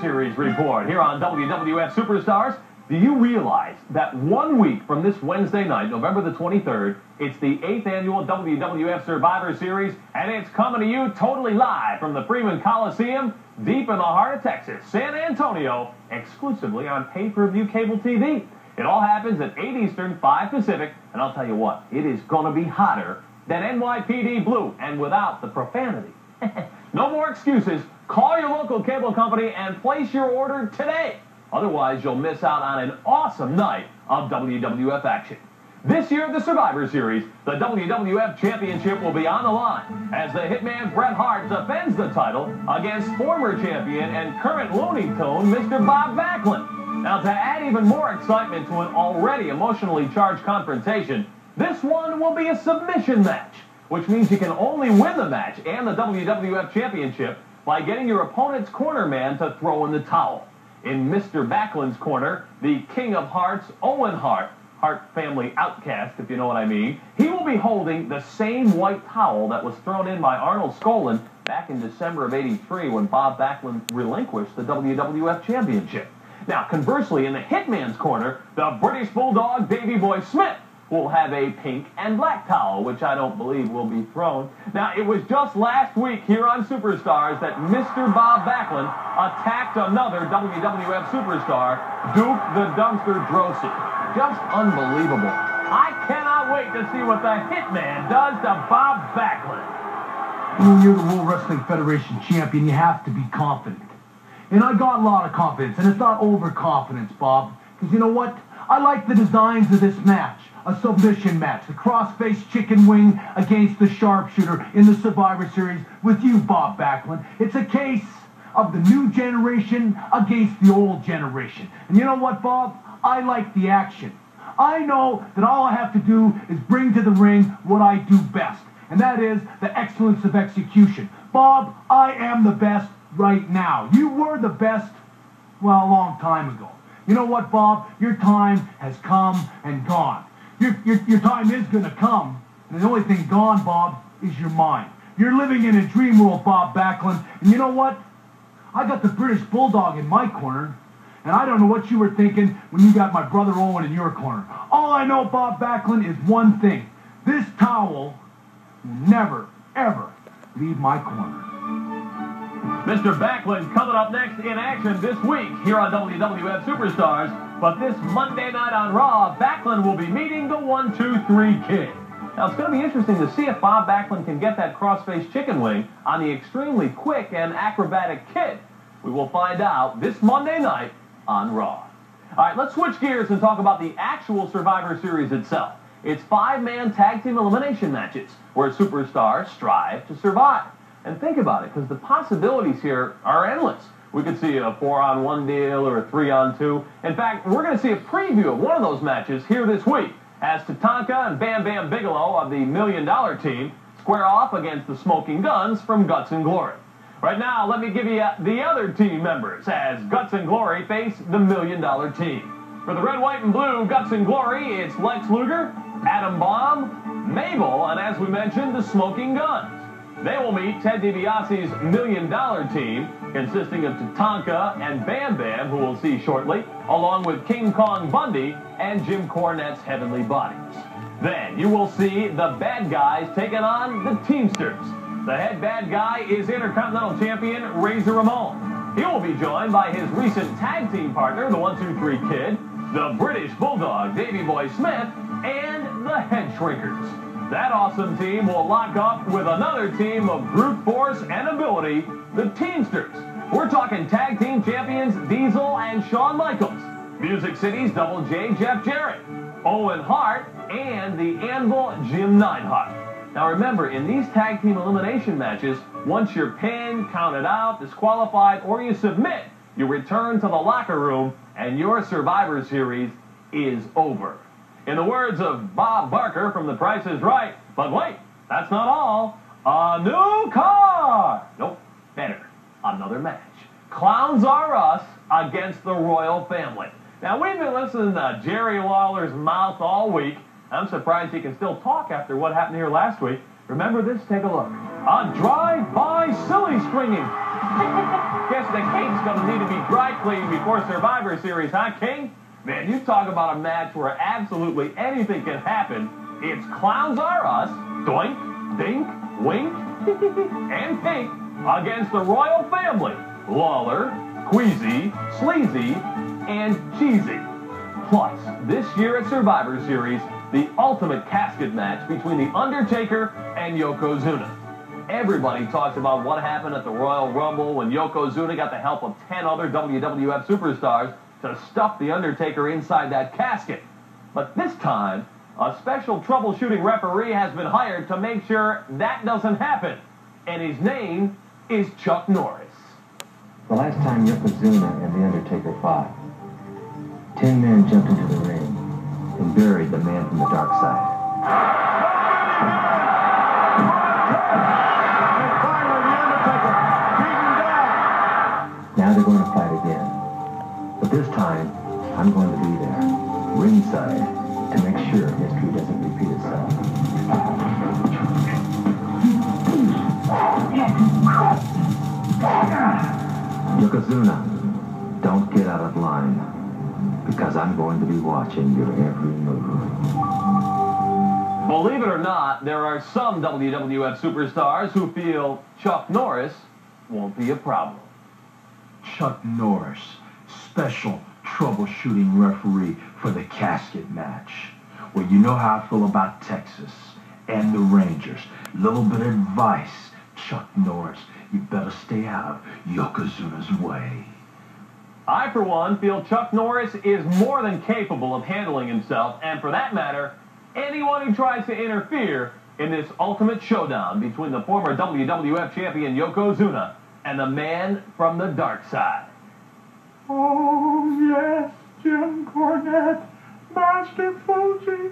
Series report here on WWF Superstars. Do you realize that 1 week from this Wednesday night, November the 23rd, it's the 8th annual WWF Survivor Series, and it's coming to you totally live from the Freeman Coliseum, deep in the heart of Texas, San Antonio, exclusively on pay-per-view cable TV. It all happens at 8 Eastern, 5 Pacific, and I'll tell you what, it is going to be hotter than NYPD Blue, and without the profanity. No more excuses. Call your local cable company and place your order today. Otherwise, you'll miss out on an awesome night of WWF action. This year, the Survivor Series, the WWF Championship will be on the line as the Hitman Bret Hart defends the title against former champion and current Looney Tune, Mr. Bob Backlund. Now, to add even more excitement to an already emotionally charged confrontation, this one will be a submission match, which means you can only win the match and the WWF Championship by getting your opponent's corner man to throw in the towel. In Mr. Backlund's corner, the King of Hearts, Owen Hart, Hart family outcast, if you know what I mean, he will be holding the same white towel that was thrown in by Arnold Skaaland back in December of '83 when Bob Backlund relinquished the WWF Championship. Now, conversely, in the Hitman's corner, the British Bulldog, Davey Boy Smith, will have a pink and black towel, which I don't believe will be thrown. Now, it was just last week here on Superstars that Mr. Bob Backlund attacked another WWF superstar, Duke the Dumpster Droese. Just unbelievable. I cannot wait to see what the Hitman does to Bob Backlund. When you're the World Wrestling Federation champion, you have to be confident. And I got a lot of confidence, and it's not overconfidence, Bob. Because you know what? I like the designs of this match. A submission match, the cross-face chicken wing against the sharpshooter in the Survivor Series with you, Bob Backlund. It's a case of the new generation against the old generation. And you know what, Bob? I like the action. I know that all I have to do is bring to the ring what I do best, and that is the excellence of execution. Bob, I am the best right now. You were the best, well, a long time ago. You know what, Bob? Your time has come and gone. Your time is going to come, and the only thing gone, Bob, is your mind. You're living in a dream world, Bob Backlund, and you know what? I got the British Bulldog in my corner, and I don't know what you were thinking when you got my brother Owen in your corner. All I know, Bob Backlund, is one thing. This towel will never, ever leave my corner. Mr. Backlund coming up next in action this week here on WWF Superstars. But this Monday night on Raw, Backlund will be meeting the 1-2-3 Kid. Now, it's going to be interesting to see if Bob Backlund can get that cross-face chicken wing on the extremely quick and acrobatic Kid. We will find out this Monday night on Raw. All right, let's switch gears and talk about the actual Survivor Series itself. It's 5-man tag team elimination matches where superstars strive to survive. And think about it, because the possibilities here are endless. We could see a 4-on-1 deal or a 3-on-2. In fact, we're going to see a preview of one of those matches here this week as Tatanka and Bam Bam Bigelow of the $1 Million Team square off against the Smoking Guns from Guts and Glory. Right now, let me give you the other team members as Guts and Glory face the $1 Million Team. For the red, white, and blue Guts and Glory, it's Lex Luger, Adam Bomb, Mabel, and as we mentioned, the Smoking Guns. They will meet Ted DiBiase's $1 Million Team, consisting of Tatanka and Bam Bam, who we'll see shortly, along with King Kong Bundy and Jim Cornette's Heavenly Bodies. Then you will see the bad guys taking on the Teamsters. The head bad guy is Intercontinental Champion Razor Ramon. He will be joined by his recent tag team partner, the 1-2-3 Kid, the British Bulldog Davey Boy Smith, and the Head Shrinkers. That awesome team will lock up with another team of brute force and ability, the Teamsters. We're talking tag team champions Diesel and Shawn Michaels, Music City's Double J Jeff Jarrett, Owen Hart, and the Anvil Jim Neidhart. Now remember, in these tag team elimination matches, once you're pinned, counted out, disqualified, or you submit, you return to the locker room and your Survivor Series is over. In the words of Bob Barker from The Price is Right, but wait, that's not all. A new car! Nope, better. Another match. Clowns Are Us against the Royal Family. Now, we've been listening to Jerry Lawler's mouth all week. I'm surprised he can still talk after what happened here last week. Remember this? Take a look. A drive-by silly stringing. Guess the cake's going to need to be dry cleaned before Survivor Series, huh, King? Man, you talk about a match where absolutely anything can happen. It's Clowns Are Us, Doink, Dink, Wink, and Pink against the Royal Family, Lawler, Queasy, Sleazy, and Cheesy. Plus, this year at Survivor Series, the ultimate casket match between The Undertaker and Yokozuna. Everybody talks about what happened at the Royal Rumble when Yokozuna got the help of 10 other WWF superstars to stuff The Undertaker inside that casket. But this time, a special troubleshooting referee has been hired to make sure that doesn't happen. And his name is Chuck Norris. The last time Yokozuna and The Undertaker fought, 10 men jumped into the ring and buried the man from the dark side. Now they're going to fight again. But this time, I'm going to be there, ringside, to make sure history doesn't repeat itself. Yokozuna, don't get out of line, because I'm going to be watching your every move. Believe it or not, there are some WWF superstars who feel Chuck Norris won't be a problem. Chuck Norris, special troubleshooting referee for the casket match. Well, you know how I feel about Texas and the Rangers. Little bit of advice, Chuck Norris. You better stay out of Yokozuna's way. I, for one, feel Chuck Norris is more than capable of handling himself, and for that matter, anyone who tries to interfere in this ultimate showdown between the former WWF champion Yokozuna and the man from the dark side. Oh, yes, Jim Cornette, Master Fuji,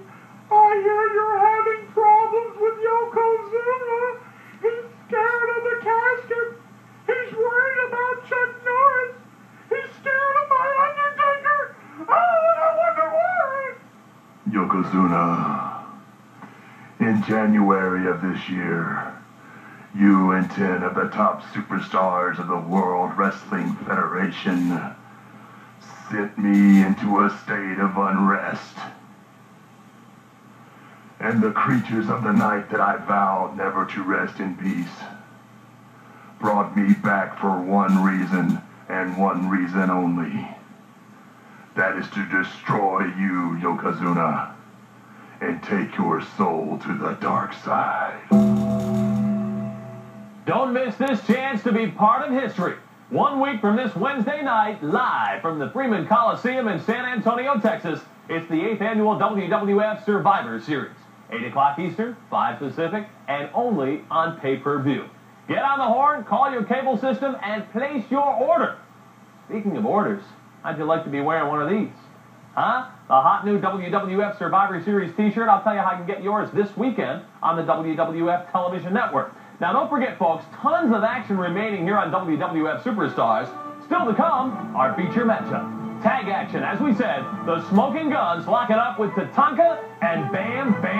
I hear you're having problems with Yokozuna. He's scared of the casket. He's worried about Chuck Norris. He's scared of my Undertaker. Oh, and I wonder why. Yokozuna, in January of this year, you and 10 of the top superstars of the World Wrestling Federation sent me into a state of unrest. And the creatures of the night that I vowed never to rest in peace brought me back for one reason and one reason only. That is to destroy you, Yokozuna, and take your soul to the dark side. Don't miss this chance to be part of history. 1 week from this Wednesday night, live from the Freeman Coliseum in San Antonio, Texas, it's the 8th annual WWF Survivor Series. 8 o'clock Eastern, 5 Pacific, and only on pay-per-view. Get on the horn, call your cable system, and place your order. Speaking of orders, how'd you like to be wearing one of these? Huh? The hot new WWF Survivor Series t-shirt. I'll tell you how you can get yours this weekend on the WWF television network. Now, don't forget, folks, tons of action remaining here on WWF Superstars. Still to come, our feature matchup. Tag action, as we said, the Smoking Guns locking up with Tatanka and Bam Bam.